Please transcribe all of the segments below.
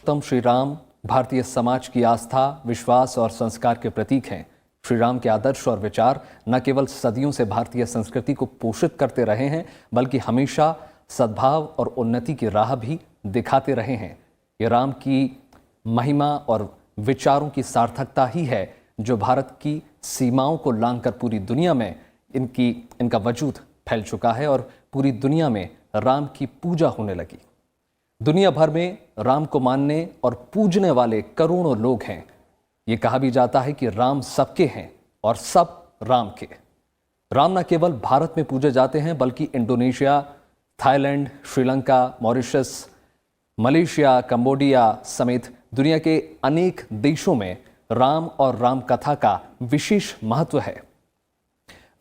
उत्तम श्री राम भारतीय समाज की आस्था, विश्वास और संस्कार के प्रतीक हैं। श्री राम के आदर्श और विचार न केवल सदियों से भारतीय संस्कृति को पोषित करते रहे हैं, बल्कि हमेशा सद्भाव और उन्नति की राह भी दिखाते रहे हैं। ये राम की महिमा और विचारों की सार्थकता ही है जो भारत की सीमाओं को लांघकर पूरी दुनिया में इनका वजूद फैल चुका है और पूरी दुनिया में राम की पूजा होने लगी। दुनिया भर में राम को मानने और पूजने वाले करोड़ों लोग हैं। ये कहा भी जाता है कि राम सबके हैं और सब राम के। राम न केवल भारत में पूजे जाते हैं, बल्कि Indonesia, Thailand, Sri Lanka, Mauritius, Malaysia, Cambodia समेत दुनिया के अनेक देशों में राम और राम कथा का विशेष महत्व है।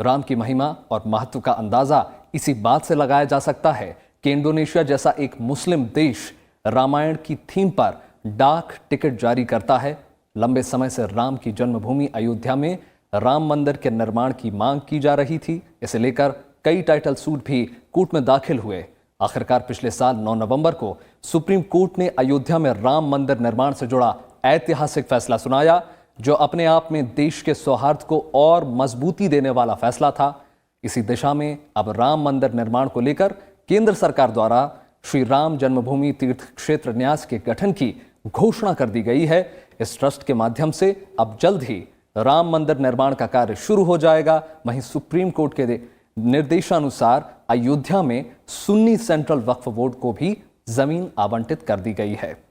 राम की महिमा और महत्व का अंदाजा इसी बात से लगाया जा सकता है कि इंडोनेशिया जैसा एक मुस्लिम देश रामायण की थीम पर डाक टिकट जारी करता है। लंबे समय से राम की जन्मभूमि अयोध्या में राम मंदिर के निर्माण की मांग की जा रही थी। इसे लेकर कई टाइटल सूट भी कोर्ट में दाखिल हुए। आखिरकार पिछले साल 9 नवंबर को सुप्रीम कोर्ट ने अयोध्या में राम मंदिर निर्माण से जुड़ा ऐतिहासिक फैसला सुनाया, जो अपने आप में देश के सौहार्द को और मजबूती देने वाला फैसला था। इसी दिशा में अब राम मंदिर निर्माण को लेकर केंद्र सरकार द्वारा श्री राम जन्मभूमि तीर्थ क्षेत्र न्यास के गठन की घोषणा कर दी गई है। इस ट्रस्ट के माध्यम से अब जल्द ही राम मंदिर निर्माण का कार्य शुरू हो जाएगा। वहीं सुप्रीम कोर्ट के निर्देशानुसार अयोध्या में सुन्नी सेंट्रल वक्फ बोर्ड को भी जमीन आवंटित कर दी गई है।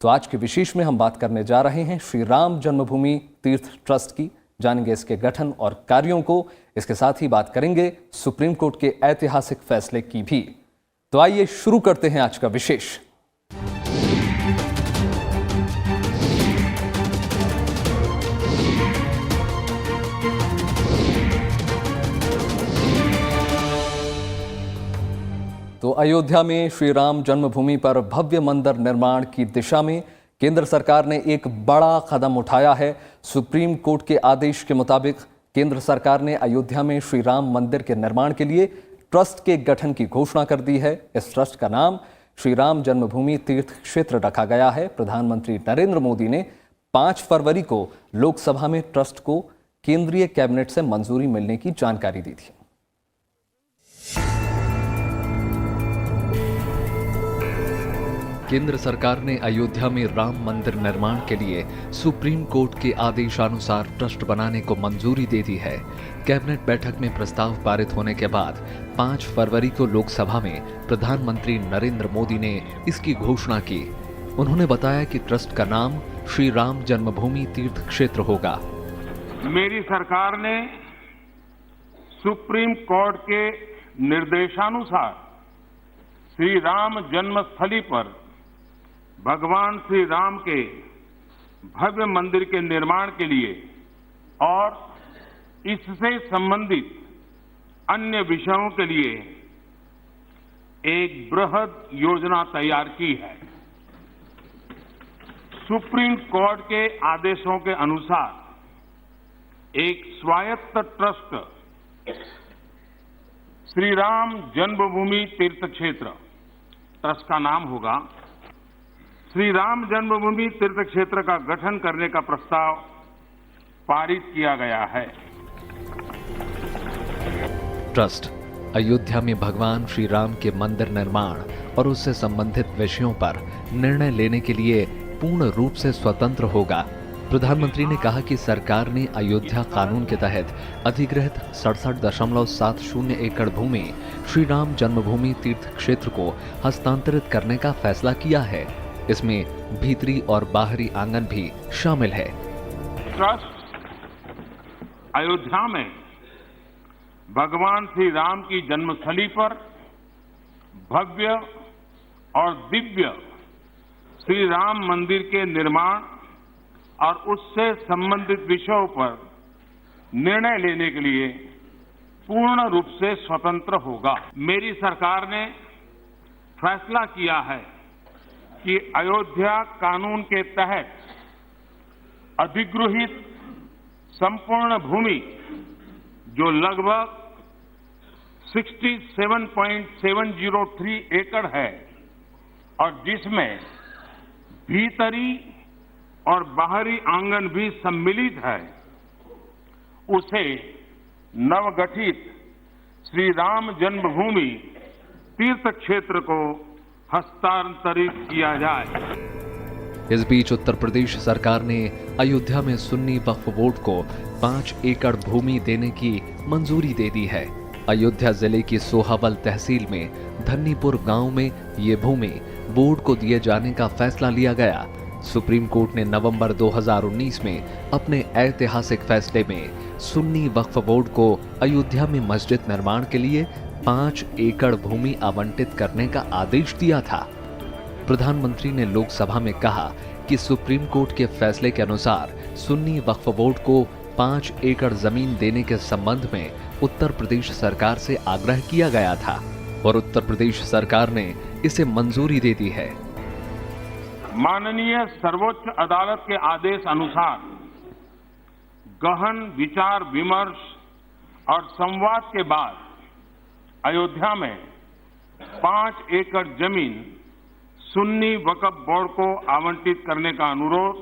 तो आज के विशेष में हम बात करने जा रहे हैं श्री राम जन्मभूमि तीर्थ ट्रस्ट की। जानेंगे इसके गठन और कार्यों को। इसके साथ ही बात करेंगे सुप्रीम कोर्ट के ऐतिहासिक फैसले की भी। तो आइए शुरू करते हैं आज का विशेष। तो अयोध्या में श्री राम जन्मभूमि पर भव्य मंदिर निर्माण की दिशा में केंद्र सरकार ने एक बड़ा कदम उठाया है। सुप्रीम कोर्ट के आदेश के मुताबिक केंद्र सरकार ने अयोध्या में श्री राम मंदिर के निर्माण के लिए ट्रस्ट के गठन की घोषणा कर दी है। इस ट्रस्ट का नाम श्री राम जन्मभूमि तीर्थ क्षेत्र रखा गया है। प्रधानमंत्री नरेंद्र मोदी ने 5 फरवरी को लोकसभा में ट्रस्ट को केंद्रीय कैबिनेट से मंजूरी मिलने की जानकारी दी थी। केंद्र सरकार ने अयोध्या में राम मंदिर निर्माण के लिए सुप्रीम कोर्ट के आदेशानुसार ट्रस्ट बनाने को मंजूरी दे दी है। कैबिनेट बैठक में प्रस्ताव पारित होने के बाद 5 फरवरी को लोकसभा में प्रधानमंत्री नरेंद्र मोदी ने इसकी घोषणा की। उन्होंने बताया कि ट्रस्ट का नाम श्री राम जन्मभूमि तीर्थ क्षेत्र होगा। मेरी सरकार ने सुप्रीम कोर्ट के निर्देशानुसार श्री राम जन्मस्थली पर भगवान श्री राम के भव्य मंदिर के निर्माण के लिए और इससे संबंधित अन्य विषयों के लिए एक बृहद योजना तैयार की है। सुप्रीम कोर्ट के आदेशों के अनुसार एक स्वायत्त ट्रस्ट श्री राम जन्मभूमि तीर्थ क्षेत्र ट्रस्ट का नाम होगा। श्री राम जन्मभूमि तीर्थ क्षेत्र का गठन करने का प्रस्ताव पारित किया गया है। ट्रस्ट अयोध्या में भगवान श्री राम के मंदिर निर्माण और उससे संबंधित विषयों पर निर्णय लेने के लिए पूर्ण रूप से स्वतंत्र होगा। प्रधानमंत्री ने कहा कि सरकार ने अयोध्या कानून के तहत अधिग्रहित 67.70 एकड़ भूमि श्री राम जन्मभूमि तीर्थ क्षेत्र को हस्तांतरित करने का फैसला किया है। इसमें भीतरी और बाहरी आंगन भी शामिल है। ट्रस्ट अयोध्या में भगवान श्री राम की जन्मस्थली पर भव्य और दिव्य श्री राम मंदिर के निर्माण और उससे संबंधित विषयों पर निर्णय लेने के लिए पूर्ण रूप से स्वतंत्र होगा। मेरी सरकार ने फैसला किया है कि अयोध्या कानून के तहत अधिगृहित संपूर्ण भूमि जो लगभग 67.703 एकड़ है और जिसमें भीतरी और बाहरी आंगन भी सम्मिलित है, उसे नवगठित श्री राम जन्मभूमि तीर्थ क्षेत्र को हस्तांतरित किया जाए। इस बीच उत्तर प्रदेश सरकार ने अयोध्या में सुन्नी वक्फ बोर्ड को 5 एकड़ भूमि देने की मंजूरी दे दी है। अयोध्या जिले की सोहावल तहसील में धन्नीपुर गांव में ये भूमि बोर्ड को दिए जाने का फैसला लिया गया। सुप्रीम कोर्ट ने नवंबर 2019 में अपने ऐतिहासिक फैसले में सुन्नी वक्फ बोर्ड को अयोध्या में मस्जिद निर्माण के लिए 5 एकड़ भूमि आवंटित करने का आदेश दिया था। प्रधानमंत्री ने लोकसभा में कहा कि सुप्रीम कोर्ट के फैसले के अनुसार सुन्नी वक्फ बोर्ड को 5 एकड़ जमीन देने के संबंध में उत्तर प्रदेश सरकार से आग्रह किया गया था और उत्तर प्रदेश सरकार ने इसे मंजूरी दे दी है। माननीय सर्वोच्च अदालत के आदेश अनुसार गहन विचार विमर्श और संवाद के बाद अयोध्या में 5 एकड़ जमीन सुन्नी वक्फ बोर्ड को आवंटित करने का अनुरोध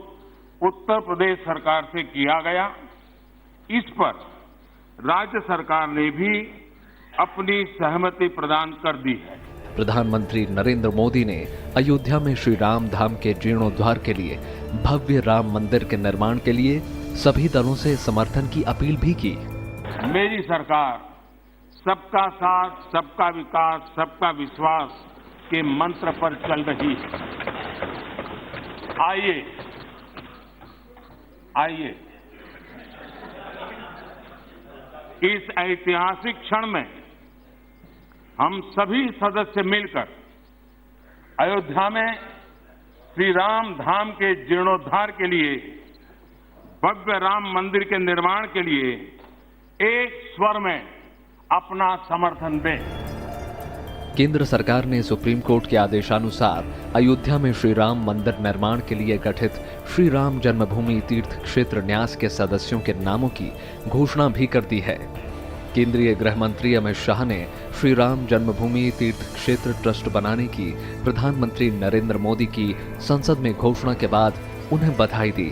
उत्तर प्रदेश सरकार से किया गया। इस पर राज्य सरकार ने भी अपनी सहमति प्रदान कर दी है। प्रधानमंत्री नरेंद्र मोदी ने अयोध्या में श्री राम धाम के जीर्णोद्धार के लिए भव्य राम मंदिर के निर्माण के लिए सभी दलों से समर्थन की अपील भी की। मेरी सरकार सबका साथ, सबका विकास, सबका विश्वास के मंत्र पर चल रही है। आइए इस ऐतिहासिक क्षण में हम सभी सदस्य मिलकर अयोध्या में श्री राम धाम के जीर्णोद्धार के लिए, भव्य राम मंदिर के निर्माण के लिए एक स्वर में अपना समर्थन दें। केंद्र सरकार ने सुप्रीम कोर्ट के आदेशानुसार अयोध्या में श्री राम मंदिर निर्माण के लिए गठित श्री राम जन्मभूमि तीर्थ क्षेत्र न्यास के सदस्यों के नामों की घोषणा भी कर दी है। केंद्रीय गृह मंत्री अमित शाह ने श्री राम जन्मभूमि तीर्थ क्षेत्र ट्रस्ट बनाने की प्रधानमंत्री नरेंद्र मोदी की संसद में घोषणा के बाद उन्हें बधाई दी।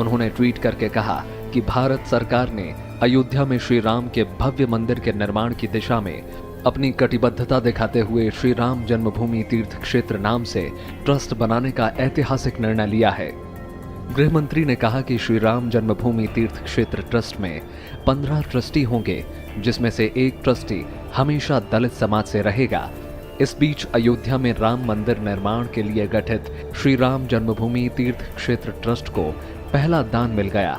उन्होंने ट्वीट करके कहा कि भारत सरकार ने अयोध्या में श्री राम के भव्य मंदिर के निर्माण की दिशा में अपनी कटिबद्धता दिखाते हुए श्री राम जन्मभूमि तीर्थ क्षेत्र नाम से ट्रस्ट बनाने का ऐतिहासिक निर्णय लिया है। गृह मंत्री ने कहा कि श्री राम जन्मभूमि तीर्थ क्षेत्र ट्रस्ट में 15 ट्रस्टी होंगे, जिसमें से एक ट्रस्टी हमेशा दलित समाज से रहेगा। इस बीच अयोध्या में राम मंदिर निर्माण के लिए गठित श्री राम जन्मभूमि तीर्थ क्षेत्र ट्रस्ट को पहला दान मिल गया।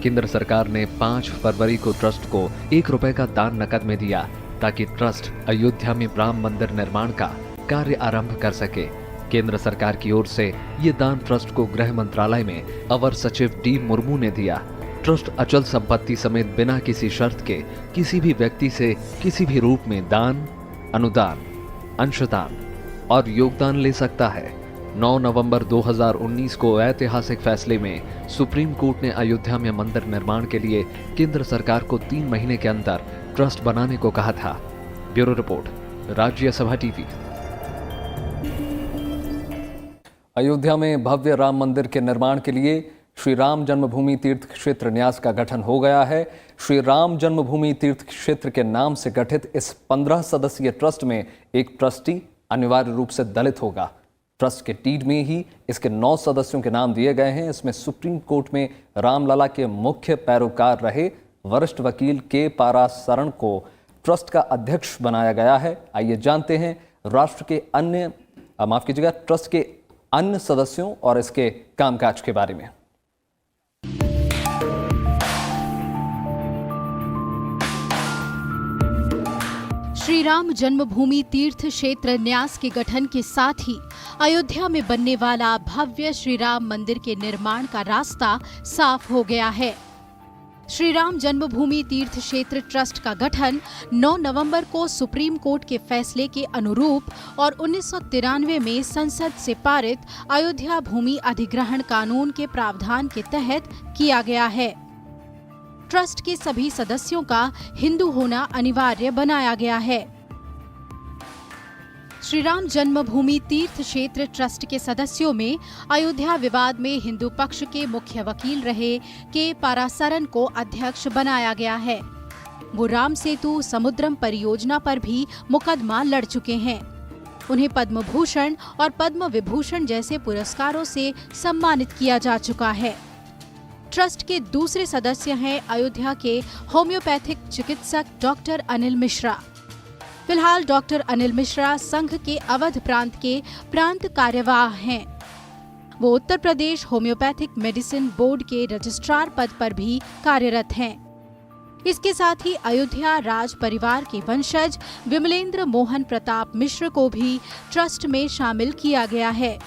केंद्र सरकार ने 5 फरवरी को ट्रस्ट को 1 रुपए का दान नकद में दिया ताकि ट्रस्ट अयोध्या में राम मंदिर निर्माण का कार्य आरंभ कर सके। केंद्र सरकार की ओर से ये दान ट्रस्ट को गृह मंत्रालय में अवर सचिव डी मुर्मू ने दिया। ट्रस्ट अचल संपत्ति समेत बिना किसी शर्त के किसी भी व्यक्ति से किसी भी रूप में दान, अनुदान, अंशदान और योगदान ले सकता है। 9 नवंबर 2019 को ऐतिहासिक फैसले में सुप्रीम कोर्ट ने अयोध्या में मंदिर निर्माण के लिए केंद्र सरकार को 3 महीने के अंदर ट्रस्ट बनाने को कहा था। Bureau report, Rajya Sabha TV. Ayodhya में भव्य राम मंदिर के निर्माण के लिए श्री राम जन्मभूमि तीर्थ क्षेत्र न्यास का गठन हो गया है। श्री राम जन्मभूमि तीर्थ क्षेत्र के नाम से गठित इस 15 सदस्यीय ट्रस्ट में एक ट्रस्टी अनिवार्य रूप से दलित होगा। ट्रस्ट के डीड में ही इसके 9 सदस्यों के नाम दिए गए हैं। इसमें सुप्रीम कोर्ट में रामलला के मुख्य पैरोकार रहे वरिष्ठ वकील के पारासरण को ट्रस्ट का अध्यक्ष बनाया गया है। आइए जानते हैं ट्रस्ट के अन्य सदस्यों और इसके कामकाज के बारे में। श्री राम जन्मभूमि तीर्थ क्षेत्र न्यास के गठन के साथ ही अयोध्या में बनने वाला भव्य श्री राम मंदिर के निर्माण का रास्ता साफ हो गया है। श्री राम जन्मभूमि तीर्थ क्षेत्र ट्रस्ट का गठन 9 नवंबर को सुप्रीम कोर्ट के फैसले के अनुरूप और 1993 में संसद से पारित अयोध्या भूमि अधिग्रहण कानून के प्रावधान के तहत किया गया है। ट्रस्ट के सभी सदस्यों का हिंदू होना अनिवार्य बनाया गया है। श्री राम जन्मभूमि तीर्थ क्षेत्र ट्रस्ट के सदस्यों में अयोध्या विवाद में हिंदू पक्ष के मुख्य वकील रहे के पारासरन को अध्यक्ष बनाया गया है। वो राम सेतु समुद्रम परियोजना पर भी मुकदमा लड़ चुके हैं। उन्हें पद्म भूषण और पद्म विभूषण जैसे पुरस्कारों से सम्मानित किया जा चुका है। ट्रस्ट के दूसरे सदस्य हैं अयोध्या के होम्योपैथिक चिकित्सक डॉक्टर अनिल मिश्रा। फिलहाल डॉक्टर अनिल मिश्रा संघ के अवध प्रांत के प्रांत कार्यवाह हैं। वो Uttar Pradesh homeopathic medicine board के रजिस्ट्रार पद पर भी कार्यरत हैं। इसके साथ ही अयोध्या राज परिवार के वंशज विमलेंद्र मोहन प्रताप मिश्र को भी ट्रस्ट में शामिल किया गया है।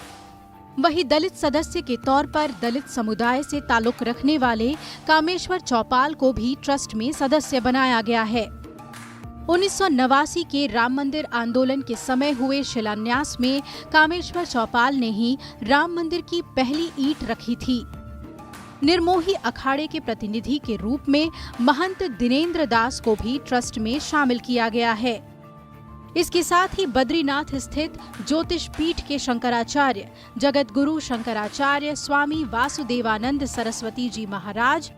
वहीं दलित सदस्य के तौर पर दलित समुदाय से ताल्लुक रखने वाले कामेश्वर चौपाल को भी ट्रस्ट में सदस्य बनाया गया है। 1989 के राम मंदिर आंदोलन के समय हुए शिलान्यास में कामेश्वर चौपाल ने ही राम मंदिर की पहली ईंट रखी थी। निर्मोही अखाड़े के प्रतिनिधि के रूप में महंत दिनेंद्र दास को भी ट्रस्ट में शामिल किया गया है। इसके साथ ही बद्रीनाथ स्थित ज्योतिष पीठ के शंकराचार्य जगत गुरु शंकराचार्य स्वामी वासुदेवानंद सरस्वती जी महाराज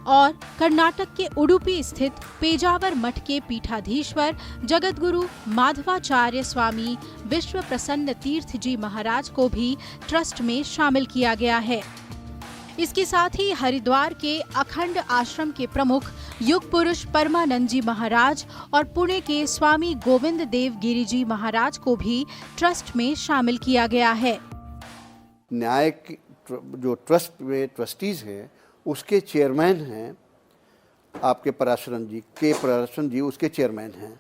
और कर्नाटक के उडुपी स्थित पेजावर मठ के पीठाधीश्वर जगत गुरु माधवाचार्य स्वामी विश्व प्रसन्न तीर्थ जी महाराज को भी ट्रस्ट में शामिल किया गया है। इसके साथ ही हरिद्वार के अखंड आश्रम के प्रमुख युग पुरुष परमानंद जी महाराज और पुणे के स्वामी गोविंद देव गिरी जी महाराज को भी ट्रस्ट में शामिल किया गया है। न्याय जो ट्रस्ट में ट्रस्टीज हैं उसके चेयरमैन हैं आपके पराशरन जी उसके चेयरमैन हैं।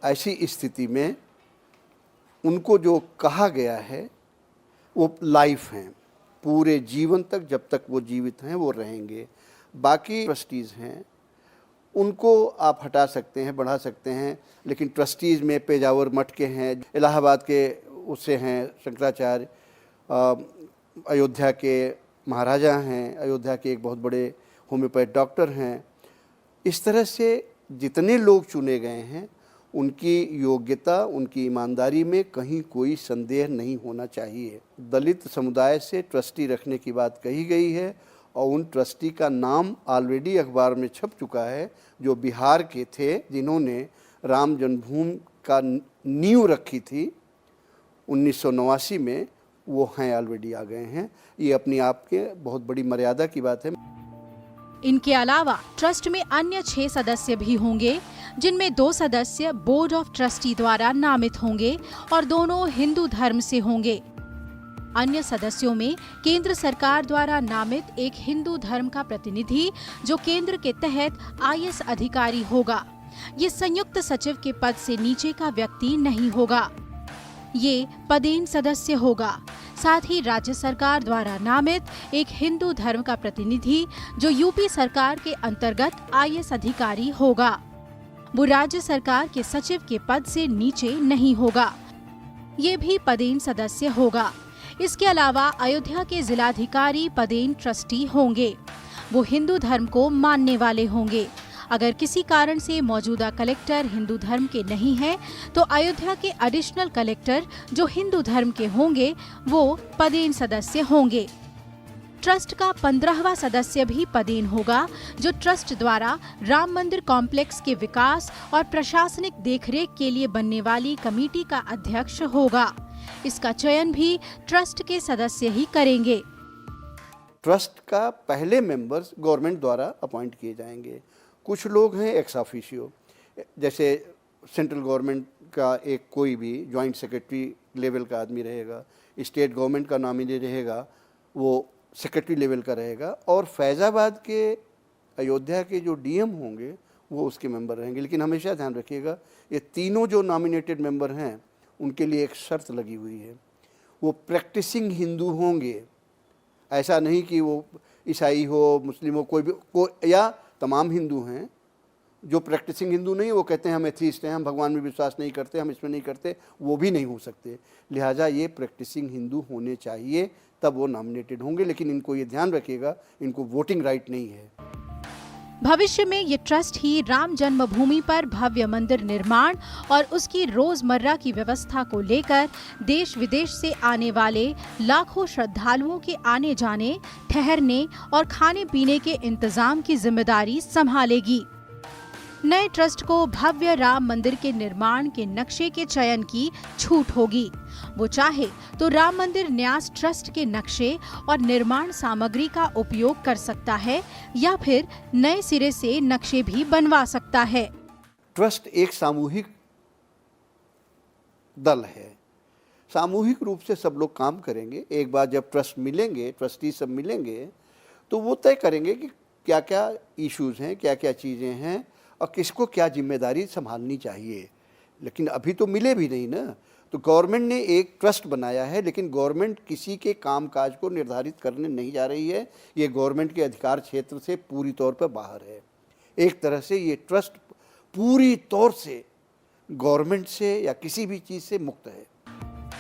ऐसी स्थिति में उनको जो कहा गया है वो लाइफ हैं, पूरे जीवन तक जब तक वो जीवित हैं वो रहेंगे। बाकी ट्रस्टीज़ हैं उनको आप हटा सकते हैं, बढ़ा सकते हैं, लेकिन ट्रस्टीज़ में पेजावर मठ के हैं, इलाहाबाद के उससे हैं शंकराचार्य, अयोध्या के महाराजा हैं, अयोध्या के एक बहुत बड़े होम्योपैथ डॉक्टर हैं। इस तरह से जितने लोग चुने गए हैं उनकी योग्यता, उनकी ईमानदारी में कहीं कोई संदेह नहीं होना चाहिए। दलित समुदाय से ट्रस्टी रखने की बात कही गई है और उन ट्रस्टी का नाम ऑलरेडी अखबार में छप चुका है, जो बिहार के थे जिन्होंने राम जन्मभूमि का नींव रखी थी 1989 में, वो हैं ऑलरेडी आ गए हैं। ये अपनी आप के बहुत बड़ी मर्यादा की बात है। इनके अलावा ट्रस्ट में अन्य 6 सदस्य भी होंगे, जिनमें 2 सदस्य बोर्ड ऑफ ट्रस्टी द्वारा नामित होंगे और दोनों हिंदू धर्म से होंगे। अन्य सदस्यों में केंद्र सरकार द्वारा नामित एक हिंदू धर्म का प्रतिनिधि जो केंद्र के तहत IAS अधिकारी होगा। ये संयुक्त सचिव के पद से नीचे का व्यक्ति नहीं होगा। ये पदेन सदस्य होगा। साथ ही राज्य सरकार द्वारा नामित एक हिंदू धर्म का प्रतिनिधि जो यूपी सरकार के अंतर्गत IAS अधिकारी होगा। वो राज्य सरकार के सचिव के पद से नीचे नहीं होगा। ये भी पदेन सदस्य होगा। इसके अलावा अयोध्या के जिलाधिकारी पदेन ट्रस्टी होंगे। वो हिंदू धर्म को मानने वाले होंगे। अगर किसी कारण से मौजूदा कलेक्टर हिंदू धर्म के नहीं हैं, तो अयोध्या के एडिशनल कलेक्टर जो हिंदू धर्म के होंगे वो पदेन सदस्य होंगे। ट्रस्ट का 15वां सदस्य भी पदेन होगा, जो ट्रस्ट द्वारा राम मंदिर कॉम्प्लेक्स के विकास और प्रशासनिक देखरेख के लिए बनने वाली कमेटी का अध्यक्ष होगा। इसका चयन भी ट्रस्ट के सदस्य ही करेंगे। ट्रस्ट का पहले मेंबर्स गवर्नमेंट द्वारा अपॉइंट किए जाएंगे। कुछ लोग हैं एक्स ऑफिशियो, जैसे सेंट्रल गवर्नमेंट का एक कोई भी जॉइंट सेक्रेटरी लेवल का आदमी रहेगा, स्टेट गवर्नमेंट का नॉमिनी रहेगा, वो सेक्रेटरी लेवल का रहेगा, और फैज़ाबाद के अयोध्या के जो डीएम होंगे वो उसके मेंबर रहेंगे। लेकिन हमेशा ध्यान रखिएगा, ये तीनों जो नॉमिनेटेड मेंबर हैं उनके लिए एक शर्त लगी हुई है, वो प्रैक्टिसिंग हिंदू होंगे। ऐसा नहीं कि वो ईसाई हो, मुस्लिम हो, कोई या तमाम हिंदू हैं जो प्रैक्टिसिंग हिंदू नहीं, वो कहते हैं हम एथीस्ट हैं, हम भगवान में विश्वास नहीं करते, हम इसमें नहीं करते, वो भी नहीं हो सकते। लिहाजा ये प्रैक्टिसिंग हिंदू होने चाहिए, तब वो नॉमिनेटेड होंगे। लेकिन इनको ये ध्यान रखिएगा, इनको वोटिंग राइट नहीं है। भविष्य में ये ट्रस्ट ही राम जन्मभूमि पर भव्य मंदिर निर्माण और उसकी रोजमर्रा की व्यवस्था को लेकर देश विदेश से आने वाले लाखों श्रद्धालुओं के आने जाने, ठहरने और खाने पीने के इंतजाम की जिम्मेदारी संभालेगी। नए ट्रस्ट को भव्य राम मंदिर के निर्माण के नक्शे के चयन की छूट होगी। वो चाहे तो राम मंदिर न्यास ट्रस्ट के नक्शे और निर्माण सामग्री का उपयोग कर सकता है या फिर नए सिरे से नक्शे भी बनवा सकता है। ट्रस्ट एक सामूहिक दल है, सामूहिक रूप से सब लोग काम करेंगे। एक बार जब ट्रस्ट मिलेंगे, ट्रस्टी सब मिलेंगे, तो वो तय करेंगे कि क्या क्या इश्यूज हैं, क्या क्या चीज़ें हैं और किसको क्या जिम्मेदारी संभालनी चाहिए। लेकिन अभी तो मिले भी नहीं ना। तो गवर्नमेंट ने एक ट्रस्ट बनाया है, लेकिन गवर्नमेंट किसी के कामकाज को निर्धारित करने नहीं जा रही है। ये गवर्नमेंट के अधिकार क्षेत्र से पूरी तौर पर बाहर है। एक तरह से ये ट्रस्ट पूरी तौर से गवर्नमेंट से या किसी भी चीज़ से मुक्त है।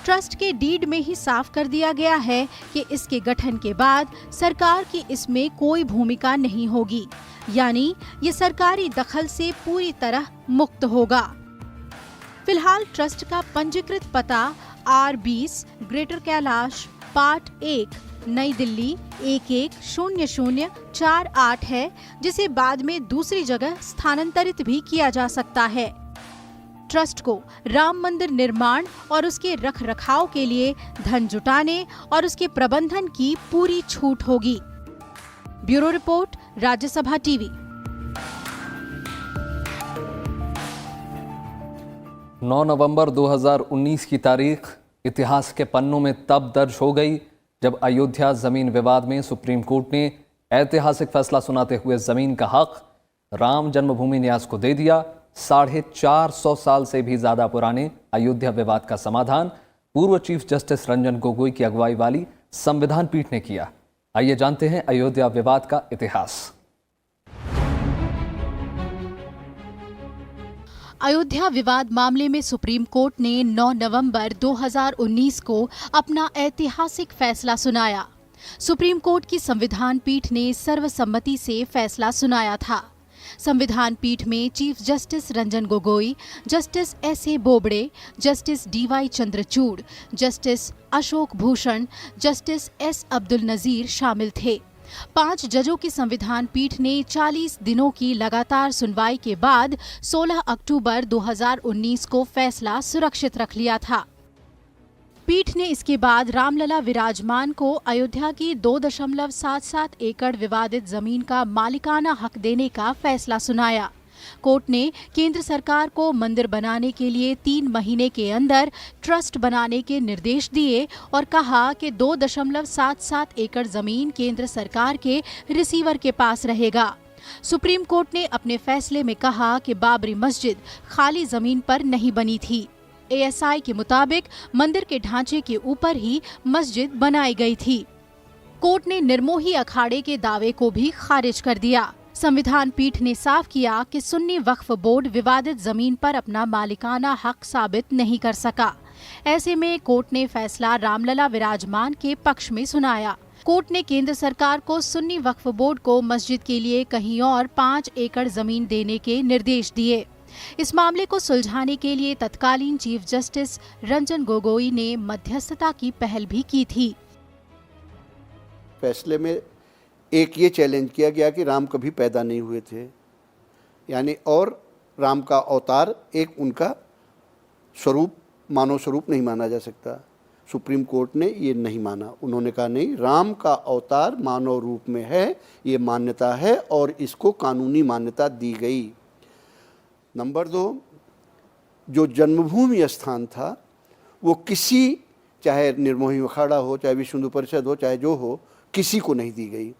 ट्रस्ट के डीड में ही साफ कर दिया गया है कि इसके गठन के बाद सरकार की इसमें कोई भूमिका नहीं होगी, यानी ये सरकारी दखल से पूरी तरह मुक्त होगा। फिलहाल ट्रस्ट का पंजीकृत पता R20 ग्रेटर कैलाश पार्ट 1 नई दिल्ली 110048 है, जिसे बाद में दूसरी जगह स्थानांतरित भी किया जा सकता है। ट्रस्ट को राम मंदिर निर्माण और उसके रखरखाव के लिए धन जुटाने और उसके प्रबंधन की पूरी छूट होगी। Bureau report, Rajya Sabha TV. 9 नवंबर 2019 की तारीख इतिहास के पन्नों में तब दर्ज हो गई जब अयोध्या जमीन विवाद में सुप्रीम कोर्ट ने ऐतिहासिक फैसला सुनाते हुए जमीन का हक राम जन्मभूमि न्यास को दे दिया। 450 साल से भी ज्यादा पुराने अयोध्या विवाद का समाधान पूर्व चीफ जस्टिस रंजन गोगोई की अगुवाई वाली संविधान पीठ ने किया। आइए जानते हैं अयोध्या विवाद का इतिहास। अयोध्या विवाद मामले में सुप्रीम कोर्ट ने 9 नवंबर 2019 को अपना ऐतिहासिक फैसला सुनाया। सुप्रीम कोर्ट की संविधान पीठ ने सर्वसम्मति से फैसला सुनाया था। संविधान पीठ में chief justice Ranjan Gogoi, justice S.A. Bobde, justice D.Y. Chandrachud, justice Ashok Bhushan, justice S. Abdul Nazeer शामिल थे। 5 जजों की संविधान पीठ ने 40 दिनों की लगातार सुनवाई के बाद 16 अक्टूबर 2019 को फैसला सुरक्षित रख लिया था। पीठ ने इसके बाद रामलला विराजमान को अयोध्या की 2.77 एकड़ विवादित जमीन का मालिकाना हक देने का फैसला सुनाया। कोर्ट ने केंद्र सरकार को मंदिर बनाने के लिए 3 महीने के अंदर ट्रस्ट बनाने के निर्देश दिए और कहा कि 2.77 एकड़ जमीन केंद्र सरकार के रिसीवर के पास रहेगा। सुप्रीम कोर्ट ने अपने फैसले में कहा कि बाबरी मस्जिद खाली जमीन पर नहीं बनी थी। ASI के मुताबिक मंदिर के ढांचे के ऊपर ही मस्जिद बनाई गई थी। कोर्ट ने निर्मोही अखाड़े के दावे को भी खारिज कर दिया। संविधान पीठ ने साफ किया कि सुन्नी वक्फ बोर्ड विवादित जमीन पर अपना मालिकाना हक साबित नहीं कर सका। ऐसे में कोर्ट ने फैसला रामलला विराजमान के पक्ष में सुनाया। कोर्ट ने केंद्र सरकार को सुन्नी वक्फ बोर्ड को मस्जिद के लिए कहीं और 5 एकड़ जमीन देने के निर्देश दिए। इस मामले को सुलझाने के लिए तत्कालीन चीफ जस्टिस रंजन गोगोई ने मध्यस्थता की पहल भी की थी। फैसले में एक ये चैलेंज किया गया कि राम कभी पैदा नहीं हुए थे, यानी और राम का अवतार एक उनका स्वरूप, मानव स्वरूप नहीं माना जा सकता। सुप्रीम कोर्ट ने ये नहीं माना। उन्होंने कहा नहीं, राम का अवतार मानव रूप में है, ये मान्यता है और इसको कानूनी मान्यता दी गई। नंबर 2, जो जन्मभूमि स्थान था वो किसी, चाहे निर्मोही अखाड़ा हो, चाहे विश्व हिंदू परिषद हो, चाहे जो हो, किसी को नहीं दी गई।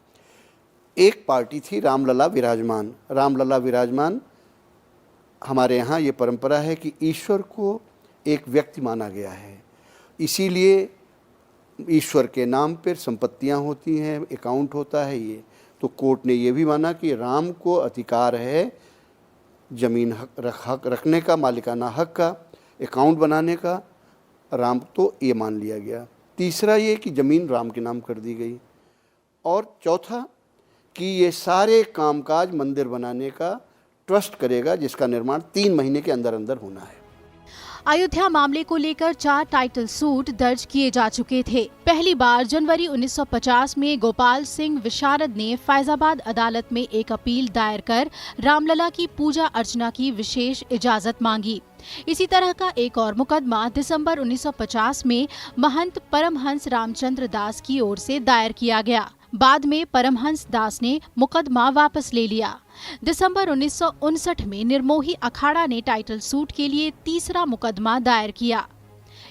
एक पार्टी थी रामलला विराजमान। रामलला विराजमान, हमारे यहाँ ये परंपरा है कि ईश्वर को एक व्यक्ति माना गया है, इसीलिए ईश्वर के नाम पर संपत्तियाँ होती हैं, अकाउंट होता है ये। तो कोर्ट ने ये भी माना कि राम को अधिकार है जमीन हक रखने का, मालिकाना हक का, अकाउंट बनाने का। राम तो ये मान लिया गया। तीसरा ये कि ज़मीन राम के नाम कर दी गई। और चौथा कि ये सारे कामकाज मंदिर बनाने का ट्रस्ट करेगा, जिसका निर्माण 3 महीने के अंदर अंदर होना है। अयोध्या मामले को लेकर 4 टाइटल सूट दर्ज किए जा चुके थे। पहली बार जनवरी 1950 में गोपाल सिंह विशारद ने फैजाबाद अदालत में एक अपील दायर कर रामलला की पूजा अर्चना की विशेष इजाजत मांगी। इसी तरह का एक और मुकदमा दिसंबर 1950 में महंत परमहंस रामचंद्र दास की ओर से दायर किया गया। बाद में परमहंस दास ने मुकदमा वापस ले लिया। दिसंबर 1959 में निर्मोही अखाड़ा ने टाइटल सूट के लिए तीसरा मुकदमा दायर किया।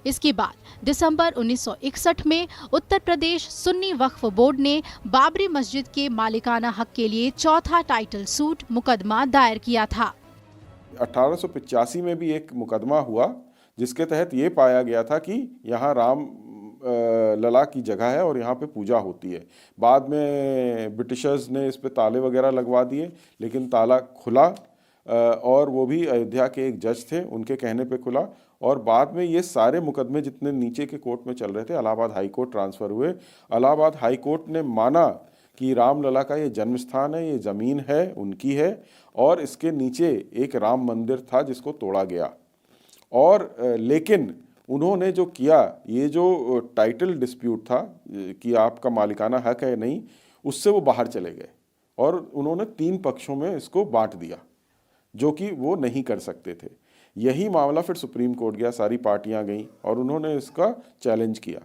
इसके बाद दिसंबर 1961 में उत्तर प्रदेश सुन्नी वक्फ बोर्ड ने बाबरी मस्जिद के मालिकाना हक के लिए चौथा टाइटल सूट मुकदमा दायर किया था। 1885 में भी एक मुकदमा हुआ जिसके तहत ये पाया गया था कि यहाँ राम लला की जगह है और यहाँ पे पूजा होती है। बाद में ब्रिटिशर्स ने इस पे ताले वगैरह लगवा दिए, लेकिन ताला खुला और वो भी अयोध्या के एक जज थे, उनके कहने पे खुला। और बाद में ये सारे मुकदमे जितने नीचे के कोर्ट में चल रहे थे, इलाहाबाद हाई कोर्ट ट्रांसफ़र हुए। इलाहाबाद हाई कोर्ट ने माना कि रामलला का ये जन्म स्थान है, ये ज़मीन है, उनकी है, और इसके नीचे एक राम मंदिर था जिसको तोड़ा गया। और लेकिन उन्होंने जो किया, ये जो टाइटल डिस्प्यूट था कि आपका मालिकाना हक है नहीं, उससे वो बाहर चले गए और उन्होंने 3 पक्षों में इसको बांट दिया, जो कि वो नहीं कर सकते थे। यही मामला फिर सुप्रीम कोर्ट गया, सारी पार्टियां गईं और उन्होंने इसका चैलेंज किया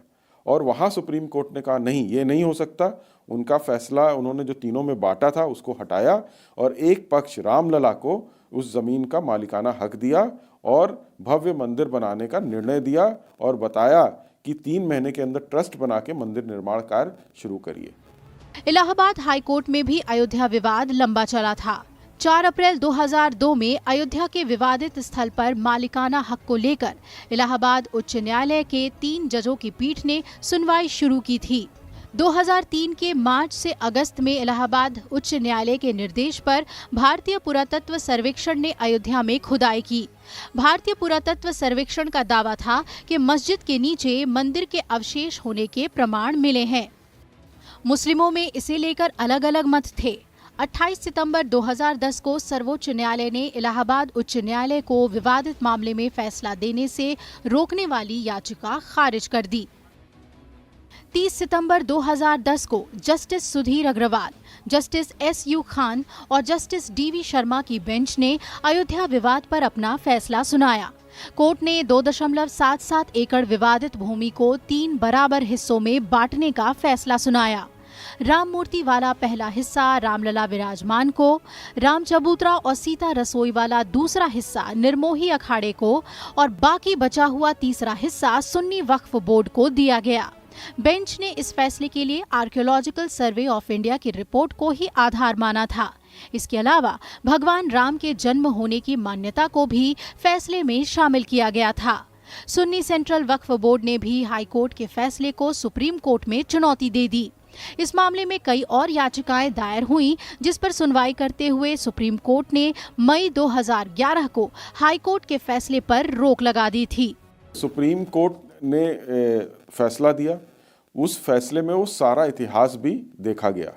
और वहाँ सुप्रीम कोर्ट ने कहा नहीं, ये नहीं हो सकता। उनका फैसला उन्होंने जो तीनों में बांटा था उसको हटाया और एक पक्ष रामलला को उस ज़मीन का मालिकाना हक दिया और भव्य मंदिर बनाने का निर्णय दिया और बताया कि 3 महीने के अंदर ट्रस्ट बना के मंदिर निर्माण कार्य शुरू करिए। इलाहाबाद हाई कोर्ट में भी अयोध्या विवाद लंबा चला था। 4 अप्रैल 2002 में अयोध्या के विवादित स्थल पर मालिकाना हक को लेकर इलाहाबाद उच्च न्यायालय के 3 जजों की पीठ ने सुनवाई शुरू की थी। 2003 के मार्च से अगस्त में इलाहाबाद उच्च न्यायालय के निर्देश पर भारतीय पुरातत्व सर्वेक्षण ने अयोध्या में खुदाई की। भारतीय पुरातत्व सर्वेक्षण का दावा था कि मस्जिद के नीचे मंदिर के अवशेष होने के प्रमाण मिले हैं। मुस्लिमों में इसे लेकर अलग अलग मत थे। 28 सितंबर 2010 को सर्वोच्च न्यायालय ने इलाहाबाद उच्च न्यायालय को विवादित मामले में फैसला देने से रोकने वाली याचिका खारिज कर दी। 30 सितंबर 2010 को justice Sudhir Agarwal, justice SU Khan और जस्टिस DV शर्मा की बेंच ने अयोध्या विवाद पर अपना फैसला सुनाया। कोर्ट ने 2.77 एकड़ विवादित भूमि को 3 बराबर हिस्सों में बांटने का फैसला सुनाया। राम मूर्ति वाला पहला हिस्सा रामलला विराजमान को, राम चबूतरा और सीता रसोई वाला दूसरा हिस्सा निर्मोही अखाड़े को और बाकी बचा हुआ तीसरा हिस्सा सुन्नी वक्फ बोर्ड को दिया गया। बेंच ने इस फैसले के लिए आर्कियोलॉजिकल सर्वे ऑफ इंडिया की रिपोर्ट को ही आधार माना था। इसके अलावा भगवान राम के जन्म होने की मान्यता को भी फैसले में शामिल किया गया था। सुन्नी सेंट्रल वक्फ बोर्ड ने भी हाई कोर्ट के फैसले को सुप्रीम कोर्ट में चुनौती दे दी। इस मामले में कई और याचिकाएं दायर हुईं, जिस पर सुनवाई करते हुए सुप्रीम कोर्ट ने मई 2011 को हाई कोर्ट के फैसले पर रोक लगा दी थी। सुप्रीम कोर्ट ने फैसला दिया, उस फैसले में वो सारा इतिहास भी देखा गया।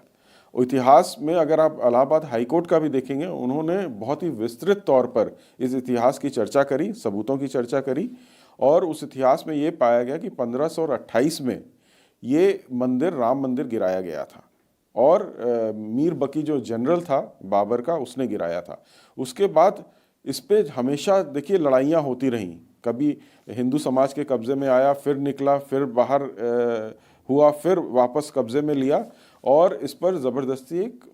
इतिहास में अगर आप इलाहाबाद हाई कोर्ट का भी देखेंगे, उन्होंने बहुत ही विस्तृत तौर पर इस इतिहास की चर्चा करी, सबूतों की चर्चा करी और उस इतिहास में ये पाया गया कि 1528 में ये मंदिर राम मंदिर गिराया गया था और मीर बकी जो जनरल था बाबर का, उसने गिराया था। उसके बाद इस पे हमेशा देखिए लड़ाइयाँ होती रहीं, कभी हिंदू समाज के कब्जे में आया, फिर निकला, फिर बाहर हुआ, फिर वापस कब्जे में लिया और इस पर ज़बरदस्ती एक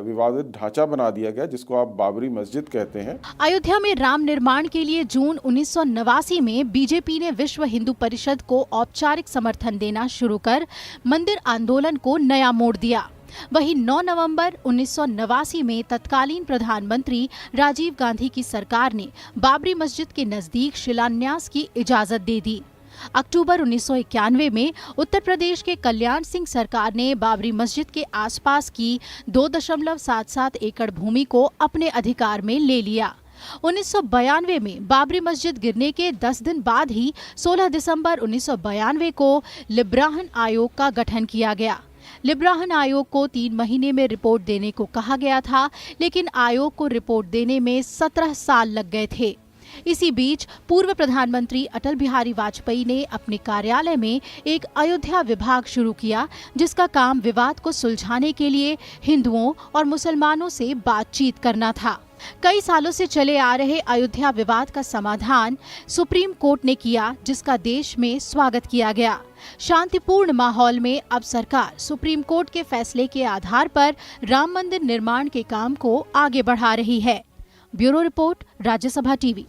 विवादित ढांचा बना दिया गया जिसको आप बाबरी मस्जिद कहते हैं। अयोध्या में राम निर्माण के लिए जून 1989 में बीजेपी ने विश्व हिंदू परिषद को औपचारिक समर्थन देना शुरू कर मंदिर आंदोलन को नया मोड़ दिया। वहीं 9 नवंबर 1989 में तत्कालीन प्रधानमंत्री राजीव गांधी की सरकार ने बाबरी मस्जिद के नजदीक शिलान्यास की इजाजत दे दी। अक्टूबर 1991 में उत्तर प्रदेश के कल्याण सिंह सरकार ने बाबरी मस्जिद के आसपास की 2.77 एकड़ भूमि को अपने अधिकार में ले लिया। 1992 में बाबरी मस्जिद गिरने के 10 दिन बाद ही 16 दिसंबर 1992 को लिब्राहन आयोग का गठन किया गया। लिब्राहन आयोग को 3 महीने में रिपोर्ट देने को कहा गया था, लेकिन आयोग को रिपोर्ट देने में 17 साल लग गए थे। इसी बीच पूर्व प्रधानमंत्री अटल बिहारी वाजपेयी ने अपने कार्यालय में एक अयोध्या विभाग शुरू किया, जिसका काम विवाद को सुलझाने के लिए हिंदुओं और मुसलमानों से बातचीत करना था। कई सालों से चले आ रहे अयोध्या विवाद का समाधान सुप्रीम कोर्ट ने किया, जिसका देश में स्वागत किया गया। शांतिपूर्ण माहौल में अब सरकार सुप्रीम कोर्ट के फैसले के आधार पर राम मंदिर निर्माण के काम को आगे बढ़ा रही है। Bureau report, Rajya Sabha TV.